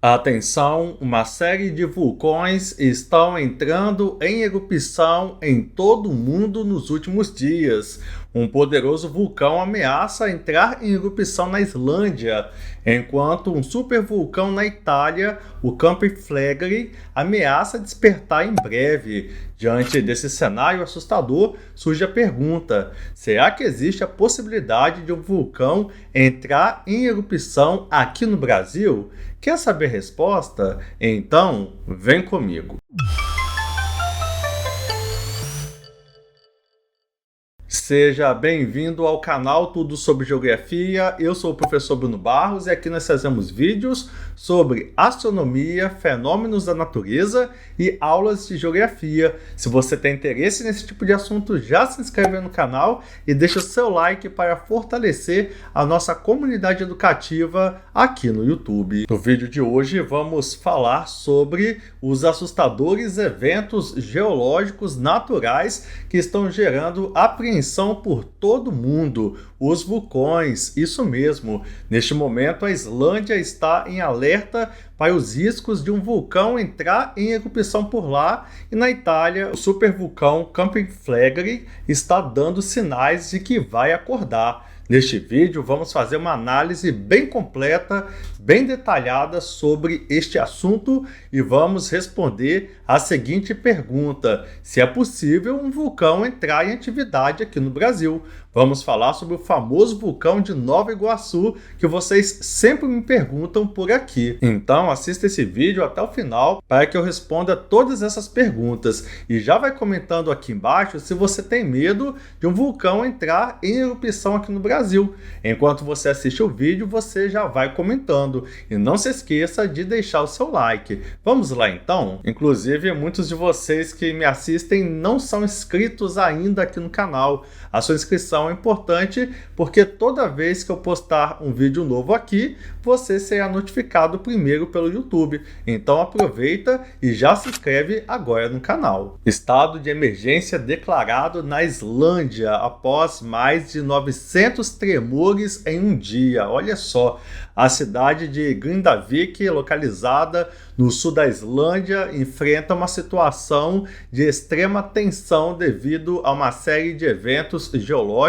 Atenção, uma série de vulcões estão entrando em erupção em todo o mundo nos últimos dias. Um poderoso vulcão ameaça entrar em erupção na Islândia, enquanto um supervulcão na Itália, o Campiflégri, ameaça despertar em breve. Diante desse cenário assustador, surge a pergunta: será que existe a possibilidade de um vulcão entrar em erupção aqui no Brasil? Quer saber a resposta? Então, vem comigo. Seja bem-vindo ao canal Tudo sobre Geografia. Eu sou o professor Bruno Barros e aqui nós fazemos vídeos sobre astronomia, fenômenos da natureza e aulas de geografia. Se você tem interesse nesse tipo de assunto, já se inscreve no canal e deixa o seu like para fortalecer a nossa comunidade educativa aqui no YouTube. No vídeo de hoje vamos falar sobre os assustadores eventos geológicos naturais que estão gerando apreensão por todo o mundo, os vulcões, isso mesmo. Neste momento, a Islândia está em alerta para os riscos de um vulcão entrar em erupção por lá, e na Itália, o supervulcão Campiflégri está dando sinais de que vai acordar. Neste vídeo, vamos fazer uma análise bem completa, bem detalhada sobre este assunto e vamos responder a seguinte pergunta: se é possível um vulcão entrar em atividade aqui no Brasil? Vamos falar sobre o famoso vulcão de Nova Iguaçu, que vocês sempre me perguntam por aqui. Então, assista esse vídeo até o final para que eu responda todas essas perguntas. E já vai comentando aqui embaixo se você tem medo de um vulcão entrar em erupção aqui no Brasil. Enquanto você assiste o vídeo, você já vai comentando. E não se esqueça de deixar o seu like. Vamos lá então? Inclusive, muitos de vocês que me assistem não são inscritos ainda aqui no canal. A sua inscrição é importante porque toda vez que eu postar um vídeo novo aqui, você será notificado primeiro pelo YouTube. Então aproveita e já se inscreve agora no canal. Estado de emergência declarado na Islândia após mais de 900 tremores em um dia. Olha só, a cidade de Grindavik, localizada no sul da Islândia, enfrenta uma situação de extrema tensão devido a uma série de eventos geológicos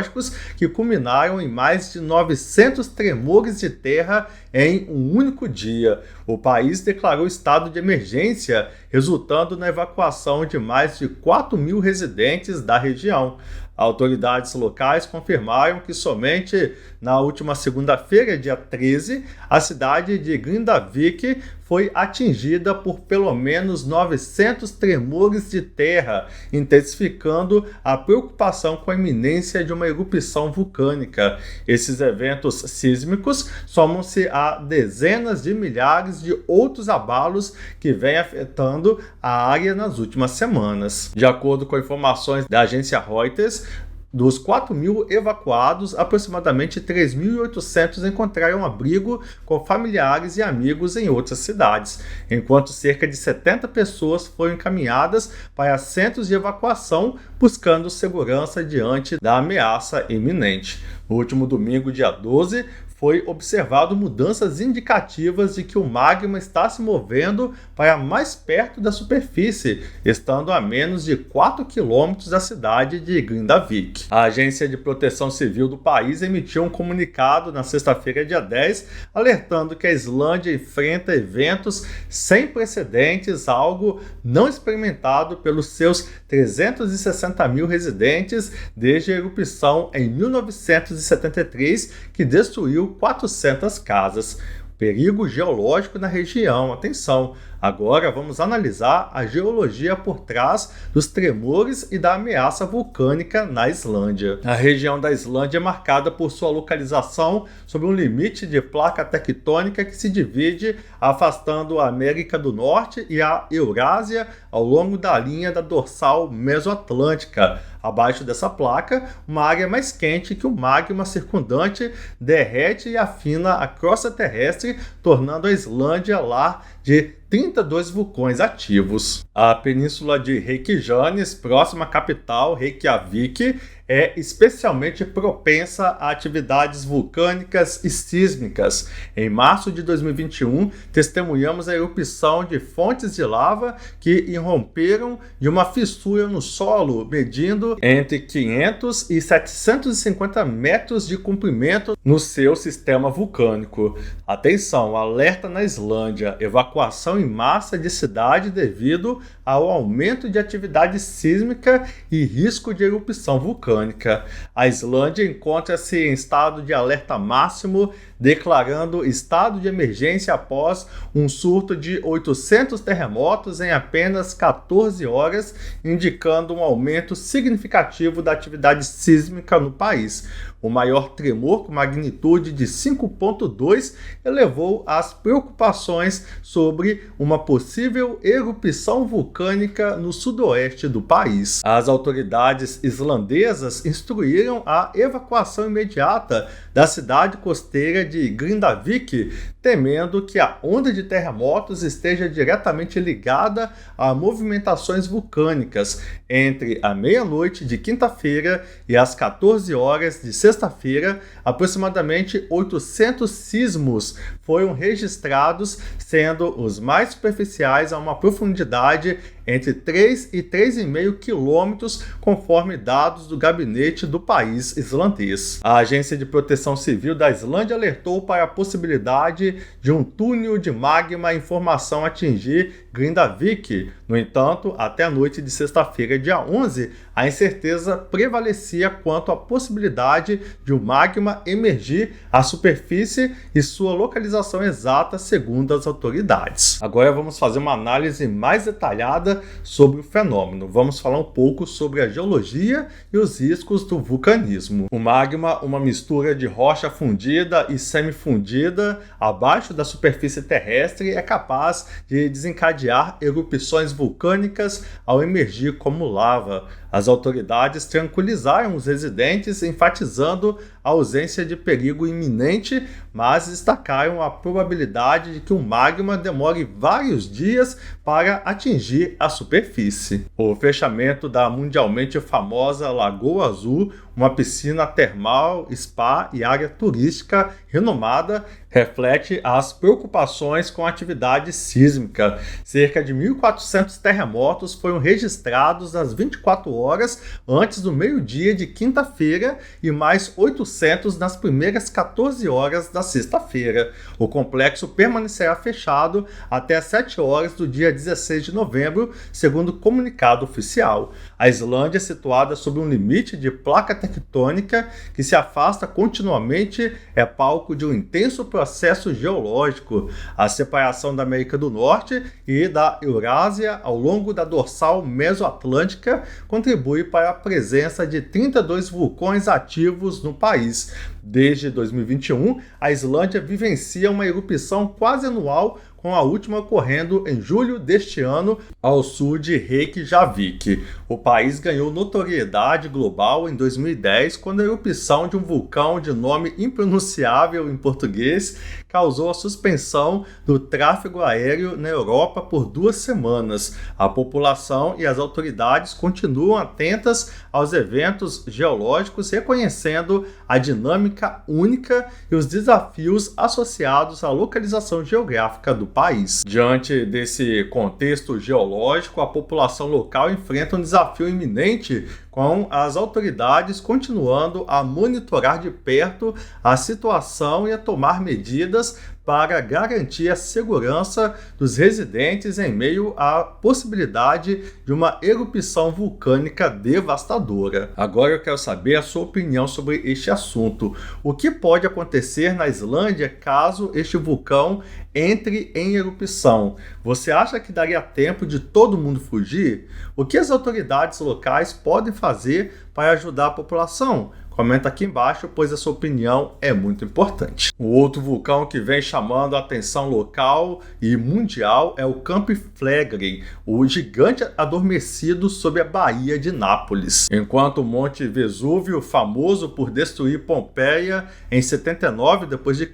que culminaram em mais de 900 tremores de terra em um único dia. O país declarou estado de emergência, resultando na evacuação de mais de 4.000 residentes da região. Autoridades locais confirmaram que somente na última segunda-feira, dia 13, a cidade de Grindavik foi atingida por pelo menos 900 tremores de terra, intensificando a preocupação com a iminência de uma erupção vulcânica. Esses eventos sísmicos somam-se a dezenas de milhares de outros abalos que vêm afetando a área nas últimas semanas. De acordo com informações da agência Reuters, dos 4.000 evacuados, aproximadamente 3.800 encontraram abrigo com familiares e amigos em outras cidades, enquanto cerca de 70 pessoas foram encaminhadas para centros de evacuação buscando segurança diante da ameaça iminente. No último domingo, dia 12, foi observado mudanças indicativas de que o magma está se movendo para mais perto da superfície, estando a menos de 4 quilômetros da cidade de Grindavik. A Agência de Proteção Civil do país emitiu um comunicado na sexta-feira, dia 10, alertando que a Islândia enfrenta eventos sem precedentes, algo não experimentado pelos seus 360.000 residentes desde a erupção em 1973, que destruiu 400 casas. Perigo geológico na região. Atenção! Agora vamos analisar a geologia por trás dos tremores e da ameaça vulcânica na Islândia. A região da Islândia é marcada por sua localização sobre um limite de placa tectônica que se divide, afastando a América do Norte e a Eurásia ao longo da linha da dorsal mesoatlântica. Abaixo dessa placa, uma área mais quente que o magma circundante derrete e afina a crosta terrestre, tornando a Islândia lar de 32 vulcões ativos. A península de Reykjanes, próxima à capital Reykjavik, é especialmente propensa a atividades vulcânicas e sísmicas. Em março de 2021, testemunhamos a erupção de fontes de lava que irromperam de uma fissura no solo, medindo entre 500 e 750 metros de comprimento no seu sistema vulcânico. Atenção, alerta na Islândia, evacuação em massa de cidade devido ao aumento de atividade sísmica e risco de erupção vulcânica. A Islândia encontra-se em estado de alerta máximo, declarando estado de emergência após um surto de 800 terremotos em apenas 14 horas, indicando um aumento significativo da atividade sísmica no país. O maior tremor, com magnitude de 5,2, elevou as preocupações sobre uma possível erupção vulcânica no sudoeste do país. As autoridades islandesas instruíram a evacuação imediata da cidade costeira de Grindavik, temendo que a onda de terremotos esteja diretamente ligada a movimentações vulcânicas. Entre a meia-noite de quinta-feira e as 14 horas de sexta-feira, aproximadamente 800 sismos foram registrados, sendo os mais superficiais a uma profundidade entre 3 e 3,5 quilômetros, conforme dados do gabinete do país islandês. A Agência de Proteção Civil da Islândia alertou para a possibilidade de um túnel de magma em formação atingir Grindavik. No entanto, até a noite de sexta-feira, dia 11, a incerteza prevalecia quanto à possibilidade de o magma emergir à superfície e sua localização exata, segundo as autoridades. Agora vamos fazer uma análise mais detalhada sobre o fenômeno. Vamos falar um pouco sobre a geologia e os riscos do vulcanismo. O magma, uma mistura de rocha fundida e semifundida abaixo da superfície terrestre, é capaz de desencadear erupções vulcânicas ao emergir como lava. As autoridades tranquilizaram os residentes, enfatizando a ausência de perigo iminente, mas destacaram a probabilidade de que o magma demore vários dias para atingir a superfície. O fechamento da mundialmente famosa Lagoa Azul, uma piscina termal, spa e área turística renomada, reflete as preocupações com a atividade sísmica. Cerca de 1.400 terremotos foram registrados nas 24 horas antes do meio-dia de quinta-feira e mais 800 nas primeiras 14 horas da sexta-feira. O complexo permanecerá fechado até às 7 horas do dia 16 de novembro, segundo o comunicado oficial. A Islândia é situada sob um limite de placa tectônica que se afasta continuamente, é palco de um intenso processo geológico. A separação da América do Norte e da Eurásia ao longo da dorsal mesoatlântica contribui para a presença de 32 vulcões ativos no país. Desde 2021, a Islândia vivencia uma erupção quase anual, com a última ocorrendo em julho deste ano ao sul de Reykjavik. O país ganhou notoriedade global em 2010 quando a erupção de um vulcão de nome impronunciável em português causou a suspensão do tráfego aéreo na Europa por 2 semanas. A população e as autoridades continuam atentas aos eventos geológicos, reconhecendo a dinâmica única e os desafios associados à localização geográfica do país. Diante desse contexto geológico, a população local enfrenta um desafio iminente, com as autoridades continuando a monitorar de perto a situação e a tomar medidas para garantir a segurança dos residentes em meio à possibilidade de uma erupção vulcânica devastadora. Agora eu quero saber a sua opinião sobre este assunto. O que pode acontecer na Islândia caso este vulcão entre em erupção? Você acha que daria tempo de todo mundo fugir? O que as autoridades locais podem fazer para ajudar a população? Comenta aqui embaixo, pois a sua opinião é muito importante. O outro vulcão que vem chamando a atenção local e mundial é o Campiflégren, o gigante adormecido sob a Baía de Nápoles. Enquanto o Monte Vesúvio, famoso por destruir Pompeia em 79 d.C.,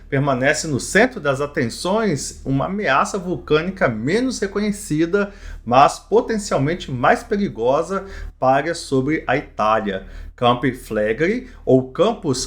permanece no centro das das atenções uma ameaça vulcânica menos reconhecida, mas potencialmente mais perigosa paira sobre a Itália. Campi Flegrei, ou Campus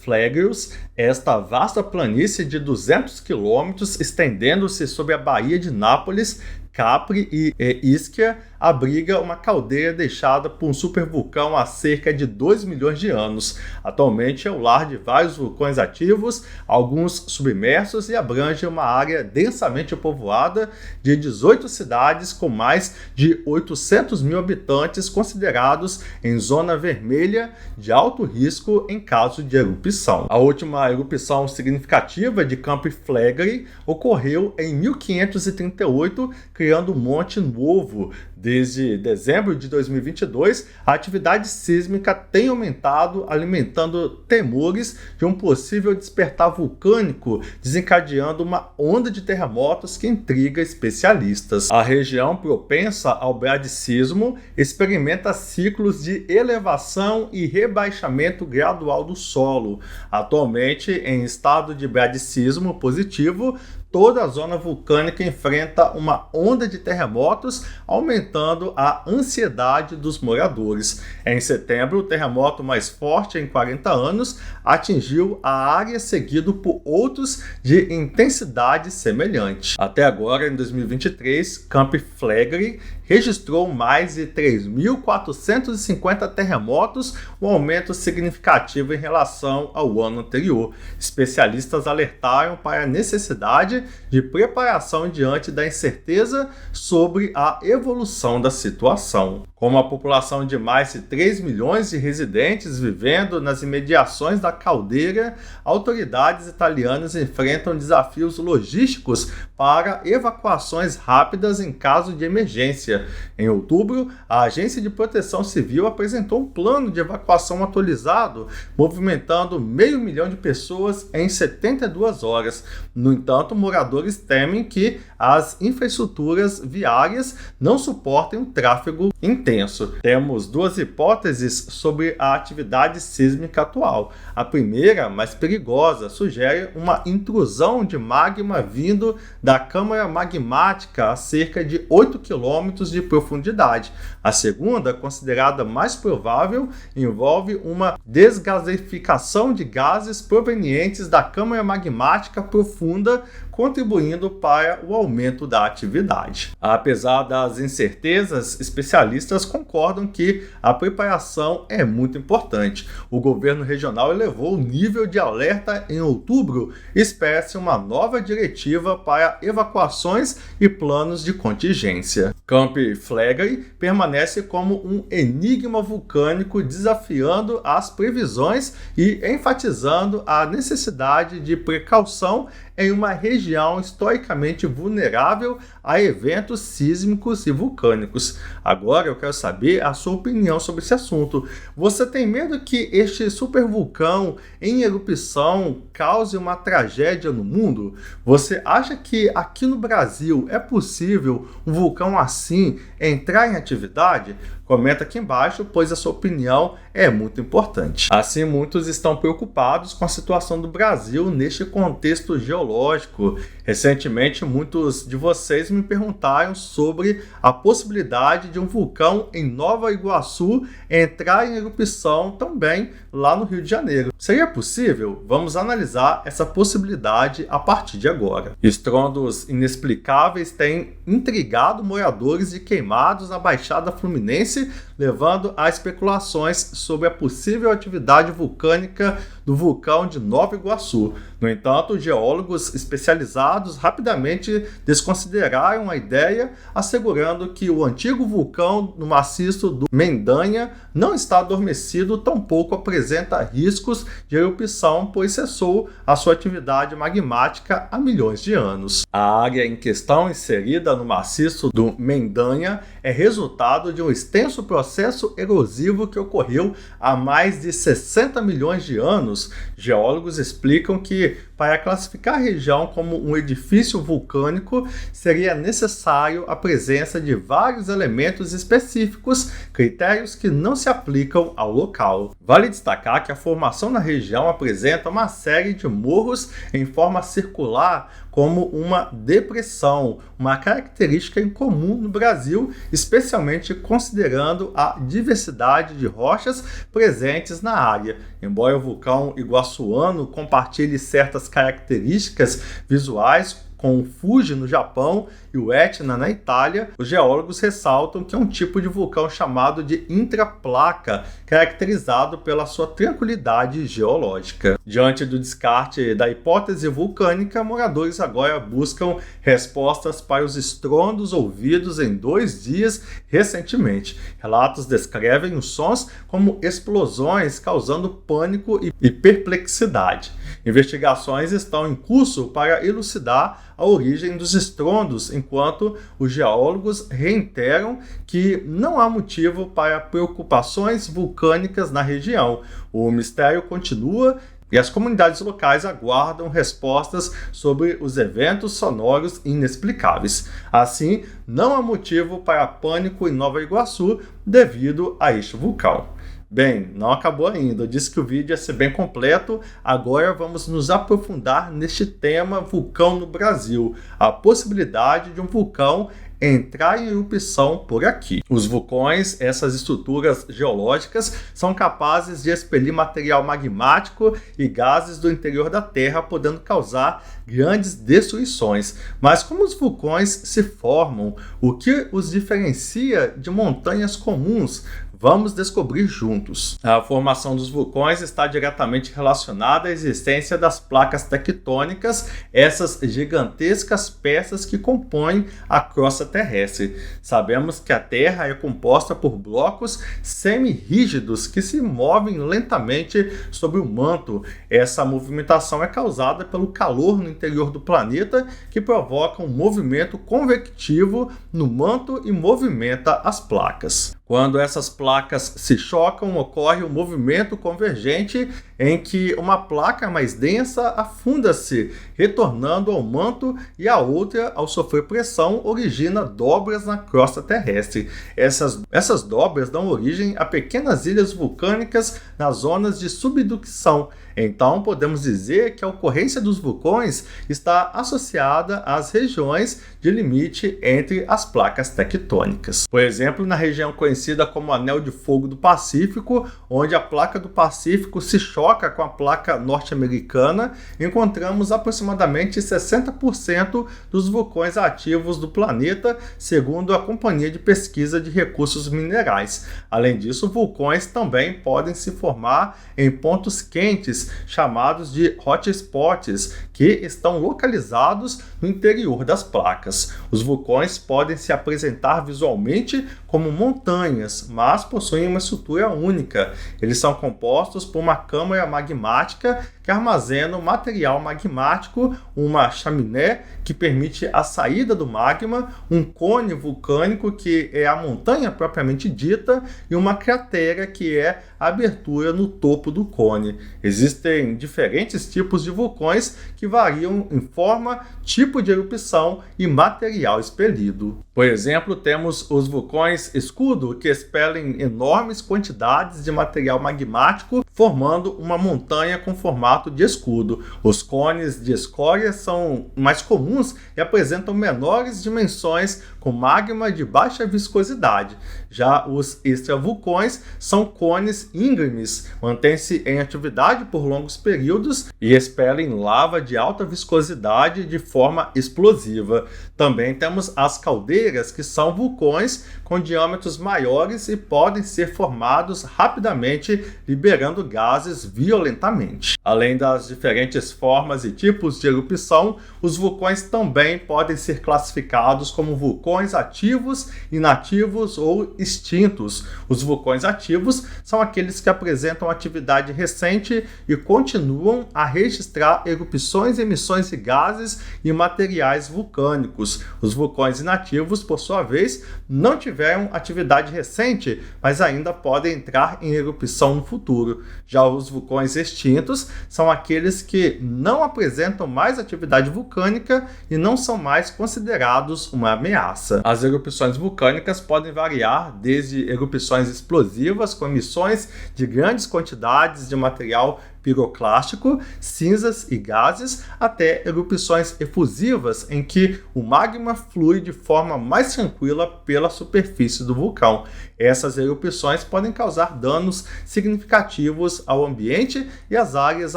Flegrius, esta vasta planície de 200 quilômetros estendendo-se sobre a Baía de Nápoles, Capri e Ischia, abriga uma caldeira deixada por um supervulcão há cerca de 2 milhões de anos. Atualmente é o lar de vários vulcões ativos, alguns submersos, e abrange uma área densamente povoada de 18 cidades com mais de 800 mil habitantes considerados em zona vermelha de alto risco em caso de erupção. A última erupção significativa de Campi Flegrei ocorreu em 1538, criando um monte novo. Desde dezembro de 2022, a atividade sísmica tem aumentado, alimentando temores de um possível despertar vulcânico, desencadeando uma onda de terremotos que intriga especialistas. A região propensa ao bradicismo experimenta ciclos de elevação e rebaixamento gradual do solo. Atualmente, em estado de bradicismo positivo, toda a zona vulcânica enfrenta uma onda de terremotos, aumentando a ansiedade dos moradores. Em setembro, o terremoto mais forte em 40 anos atingiu a área, seguido por outros de intensidade semelhante. Até agora, em 2023, Campi Flegrei registrou mais de 3.450 terremotos, um aumento significativo em relação ao ano anterior. Especialistas alertaram para a necessidade de preparação diante da incerteza sobre a evolução da situação. Com uma população de mais de 3 milhões de residentes vivendo nas imediações da caldeira, autoridades italianas enfrentam desafios logísticos para evacuações rápidas em caso de emergência. Em outubro, a Agência de Proteção Civil apresentou um plano de evacuação atualizado, movimentando 500 mil de pessoas em 72 horas. No entanto, moradores temem que as infraestruturas viárias não suportem um tráfego intenso. Temos duas hipóteses sobre a atividade sísmica atual. A primeira, mais perigosa, sugere uma intrusão de magma vindo da câmara magmática a cerca de 8 km de profundidade. A segunda, considerada mais provável, envolve uma desgasificação de gases provenientes da câmara magmática profunda, contribuindo para o aumento da atividade. Apesar das incertezas, especialistas concordam que a preparação é muito importante. O governo regional elevou o nível de alerta em outubro e espera-se uma nova diretiva para evacuações e planos de contingência. Campi Flegrei permanece como um enigma vulcânico, desafiando as previsões e enfatizando a necessidade de precaução em uma região historicamente vulnerável a eventos sísmicos e vulcânicos. Agora eu quero saber a sua opinião sobre esse assunto. Você tem medo que este supervulcão em erupção cause uma tragédia no mundo? Você acha que aqui no Brasil é possível um vulcão assim entrar em atividade? Comenta aqui embaixo, pois a sua opinião é muito importante. Assim, muitos estão preocupados com a situação do Brasil neste contexto geológico. Recentemente, muitos de vocês me perguntaram sobre a possibilidade de um vulcão em Nova Iguaçu entrar em erupção também lá no Rio de Janeiro. Seria possível? Vamos analisar essa possibilidade a partir de agora. Estrondos inexplicáveis têm intrigado moradores de Queimados na Baixada Fluminense, levando a especulações sobre a possível atividade vulcânica do vulcão de Nova Iguaçu. No entanto, geólogos especializados rapidamente desconsideraram a ideia, assegurando que o antigo vulcão no maciço do Mendanha não está adormecido, tampouco apresenta riscos de erupção, pois cessou a sua atividade magmática há milhões de anos. A área em questão, inserida no maciço do Mendanha, é resultado de um extenso processo erosivo que ocorreu há mais de 60 milhões de anos, anos. Geólogos explicam que, para classificar a região como um edifício vulcânico, seria necessário a presença de vários elementos específicos, critérios que não se aplicam ao local. Vale destacar que a formação na região apresenta uma série de morros em forma circular, como uma depressão, uma característica incomum no Brasil, especialmente considerando a diversidade de rochas presentes na área. Embora o vulcão iguaçuano compartilhe certas características visuais com o Fuji no Japão e o Etna na Itália, os geólogos ressaltam que é um tipo de vulcão chamado de intraplaca, caracterizado pela sua tranquilidade geológica. Diante do descarte da hipótese vulcânica, moradores agora buscam respostas para os estrondos ouvidos em 2 dias recentemente. Relatos descrevem os sons como explosões, causando pânico e perplexidade. Investigações estão em curso para elucidar a origem dos estrondos, enquanto os geólogos reiteram que não há motivo para preocupações vulcânicas na região. O mistério continua e as comunidades locais aguardam respostas sobre os eventos sonoros inexplicáveis. Assim, não há motivo para pânico em Nova Iguaçu devido a este vulcão. Bem, não acabou ainda. Eu disse que o vídeo ia ser bem completo. Agora vamos nos aprofundar neste tema vulcão no Brasil. A possibilidade de um vulcão entrar em erupção por aqui. Os vulcões, essas estruturas geológicas, são capazes de expelir material magmático e gases do interior da Terra, podendo causar grandes destruições. Mas como os vulcões se formam? O que os diferencia de montanhas comuns? Vamos descobrir juntos. A formação dos vulcões está diretamente relacionada à existência das placas tectônicas, essas gigantescas peças que compõem a crosta terrestre. Sabemos que a Terra é composta por blocos semi-rígidos que se movem lentamente sobre o manto. Essa movimentação é causada pelo calor no interior do planeta, que provoca um movimento convectivo no manto e movimenta as placas. Quando essas placas se chocam, ocorre um movimento convergente em que uma placa mais densa afunda-se, retornando ao manto, e a outra, ao sofrer pressão, origina dobras na crosta terrestre. Essas dobras dão origem a pequenas ilhas vulcânicas nas zonas de subducção. Então, podemos dizer que a ocorrência dos vulcões está associada às regiões de limite entre as placas tectônicas. Por exemplo, na região conhecida como Anel de Fogo do Pacífico, onde a placa do Pacífico se choca com a placa norte-americana, encontramos aproximadamente 60% dos vulcões ativos do planeta, segundo a Companhia de Pesquisa de Recursos Minerais. Além disso, vulcões também podem se formar em pontos quentes, chamados de hotspots, que estão localizados no interior das placas. Os vulcões podem se apresentar visualmente como montanhas, mas possuem uma estrutura única. Eles são compostos por uma câmara magmática que armazena o material magmático, uma chaminé que permite a saída do magma, um cone vulcânico que é a montanha propriamente dita e uma cratera que é a abertura no topo do cone. Existem diferentes tipos de vulcões que variam em forma, tipo de erupção e material expelido. Por exemplo, temos os vulcões escudo, que expelem enormes quantidades de material magmático, formando uma montanha com formato de escudo. Os cones de escória são mais comuns e apresentam menores dimensões, com magma de baixa viscosidade. Já os extravulcões são cones íngremes, mantêm-se em atividade por longos períodos e expelem lava de alta viscosidade de forma explosiva. Também temos as caldeiras, que são vulcões com diâmetros maiores e podem ser formados rapidamente, liberando gases violentamente. Além das diferentes formas e tipos de erupção, os vulcões também podem ser classificados como vulcões ativos, inativos ou extintos. Os vulcões ativos são aqueles que apresentam atividade recente e continuam a registrar erupções e emissões de gases e materiais vulcânicos. Os vulcões inativos, por sua vez, não tiveram atividade recente, mas ainda podem entrar em erupção no futuro. Já os vulcões extintos são aqueles que não apresentam mais atividade vulcânica e não são mais considerados uma ameaça. As erupções vulcânicas podem variar desde erupções explosivas com emissões de grandes quantidades de material piroclástico, cinzas e gases, até erupções efusivas em que o magma flui de forma mais tranquila pela superfície do vulcão. Essas erupções podem causar danos significativos ao ambiente e às áreas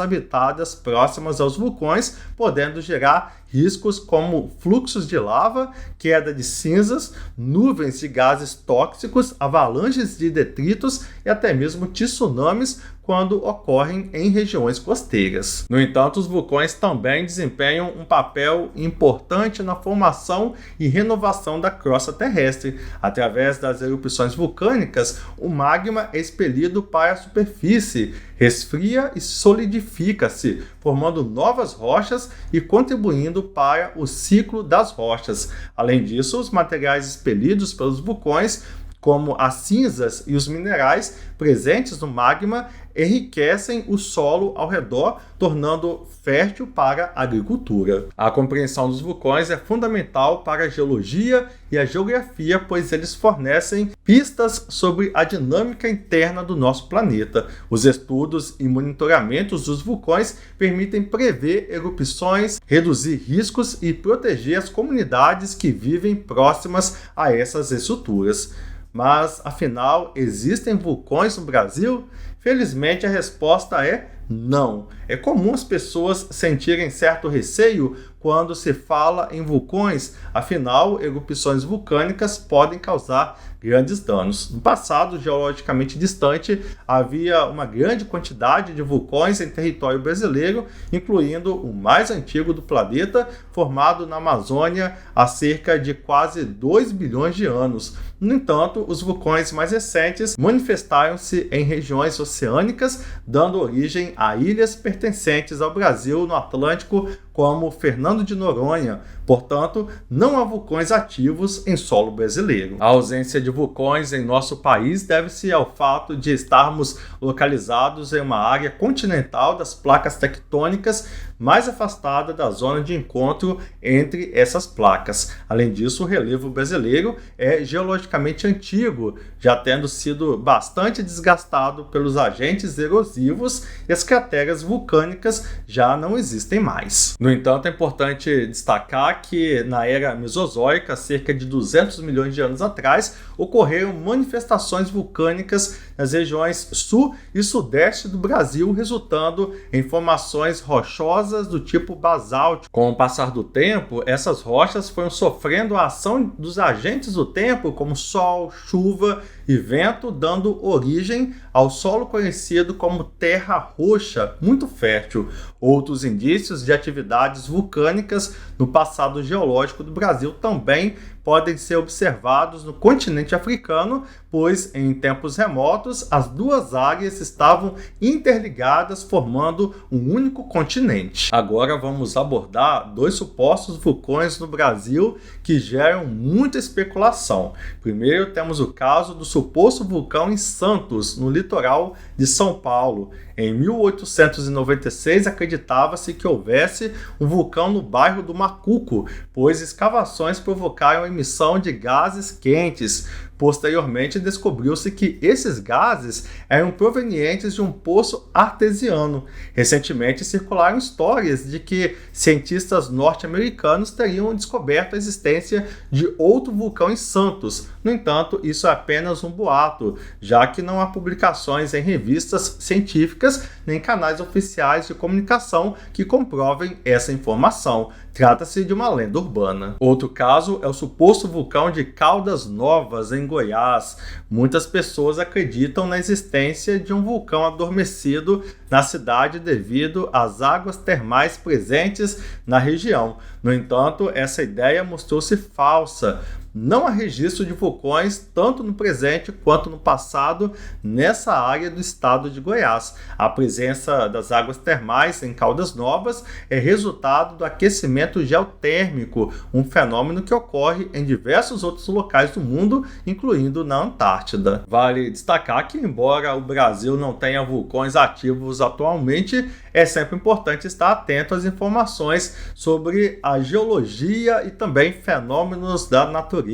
habitadas próximas aos vulcões, podendo gerar riscos como fluxos de lava, queda de cinzas, nuvens de gases tóxicos, avalanches de detritos e até mesmo tsunamis quando ocorrem em regiões costeiras. No entanto, os vulcões também desempenham um papel importante na formação e renovação da crosta terrestre. Através das erupções vulcânicas, o magma é expelido para a superfície, resfria e solidifica-se, formando novas rochas e contribuindo para o ciclo das rochas. Além disso, os materiais expelidos pelos vulcões, como as cinzas e os minerais presentes no magma, enriquecem o solo ao redor, tornando fértil para a agricultura. A compreensão dos vulcões é fundamental para a geologia e a geografia, pois eles fornecem pistas sobre a dinâmica interna do nosso planeta. Os estudos e monitoramentos dos vulcões permitem prever erupções, reduzir riscos e proteger as comunidades que vivem próximas a essas estruturas. Mas, afinal, existem vulcões no Brasil? Felizmente, a resposta é não. É comum as pessoas sentirem certo receio quando se fala em vulcões, afinal, erupções vulcânicas podem causar grandes danos. No passado, geologicamente distante, havia uma grande quantidade de vulcões em território brasileiro, incluindo o mais antigo do planeta, formado na Amazônia há cerca de quase 2 bilhões de anos. No entanto, os vulcões mais recentes manifestaram-se em regiões oceânicas, dando origem a ilhas pertencentes ao Brasil no Atlântico, como Fernando de Noronha. Portanto, não há vulcões ativos em solo brasileiro. A ausência de vulcões em nosso país deve-se ao fato de estarmos localizados em uma área continental das placas tectônicas mais afastada da zona de encontro entre essas placas. Além disso, o relevo brasileiro é geologicamente antigo, já tendo sido bastante desgastado pelos agentes erosivos, e as crateras vulcânicas já não existem mais. No entanto, é importante destacar que na era mesozoica, cerca de 200 milhões de anos atrás, ocorreram manifestações vulcânicas nas regiões sul e sudeste do Brasil, resultando em formações rochosas do tipo basáltico. Com o passar do tempo, essas rochas foram sofrendo a ação dos agentes do tempo, como sol, chuva e vento, dando origem ao solo conhecido como terra roxa, muito fértil. Outros indícios de atividades vulcânicas no passado geológico do Brasil também podem ser observados no continente africano, pois em tempos remotos as duas áreas estavam interligadas, formando um único continente. Agora vamos abordar dois supostos vulcões no Brasil que geram muita especulação. Primeiro temos o caso do suposto vulcão em Santos, no litoral de São Paulo. Em 1896, acreditava-se que houvesse um vulcão no bairro do Macuco, pois escavações provocaram a emissão de gases quentes. Posteriormente, descobriu-se que esses gases eram provenientes de um poço artesiano. Recentemente, circularam histórias de que cientistas norte-americanos teriam descoberto a existência de outro vulcão em Santos. No entanto, isso é apenas um boato, já que não há publicações em revistas científicas nem canais oficiais de comunicação que comprovem essa informação. Trata-se de uma lenda urbana. Outro caso é o suposto vulcão de Caldas Novas, em Goiás. Muitas pessoas acreditam na existência de um vulcão adormecido na cidade devido às águas termais presentes na região. No entanto, essa ideia mostrou-se falsa. Não há registro de vulcões, tanto no presente quanto no passado, nessa área do estado de Goiás. A presença das águas termais em Caldas Novas é resultado do aquecimento geotérmico, um fenômeno que ocorre em diversos outros locais do mundo, incluindo na Antártida. Vale destacar que, embora o Brasil não tenha vulcões ativos atualmente, é sempre importante estar atento às informações sobre a geologia e também fenômenos da natureza.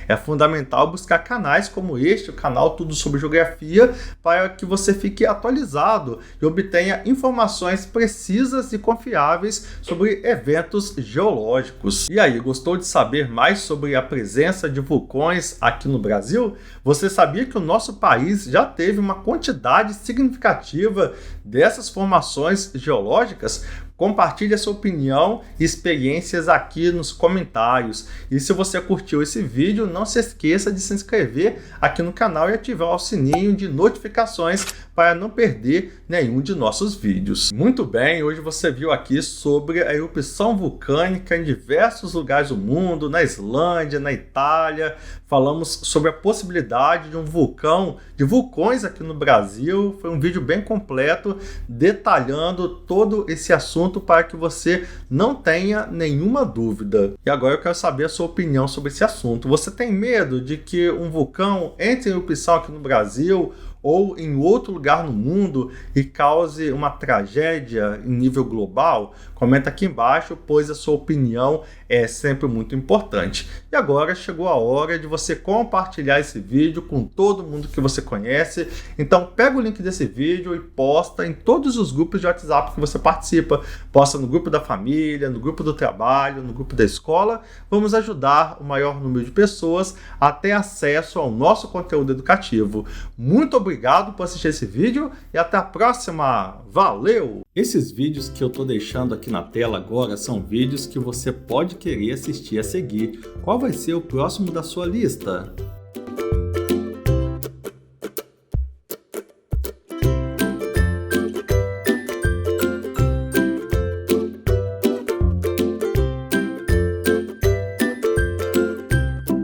É fundamental buscar canais como este, o canal Tudo Sobre Geografia, para que você fique atualizado e obtenha informações precisas e confiáveis sobre eventos geológicos. E aí, gostou de saber mais sobre a presença de vulcões aqui no Brasil? Você sabia que o nosso país já teve uma quantidade significativa dessas formações geológicas? Compartilhe a sua opinião e experiências aqui nos comentários. E se você curtiu esse vídeo, não se esqueça de se inscrever aqui no canal e ativar o sininho de notificações para não perder nenhum de nossos vídeos. Muito bem, hoje você viu aqui sobre a erupção vulcânica em diversos lugares do mundo, na Islândia, na Itália. Falamos sobre a possibilidade de vulcões aqui no Brasil. Foi um vídeo bem completo, detalhando todo esse assunto para que você não tenha nenhuma dúvida. E agora eu quero saber a sua opinião sobre esse assunto. Você tem medo de que um vulcão entre em erupção aqui no Brasil ou em outro lugar no mundo e cause uma tragédia em nível global? Comenta aqui embaixo, pois a sua opinião é sempre muito importante. E agora chegou a hora de você compartilhar esse vídeo com todo mundo que você conhece. Então pega o link desse vídeo e posta em todos os grupos de WhatsApp que você participa. Posta no grupo da família, no grupo do trabalho, no grupo da escola. Vamos ajudar o maior número de pessoas a ter acesso ao nosso conteúdo educativo. Muito obrigado por assistir esse vídeo e até a próxima. Valeu! Esses vídeos que eu estou deixando aqui na tela agora são vídeos que você pode querer assistir a seguir. Qual vai ser o próximo da sua lista?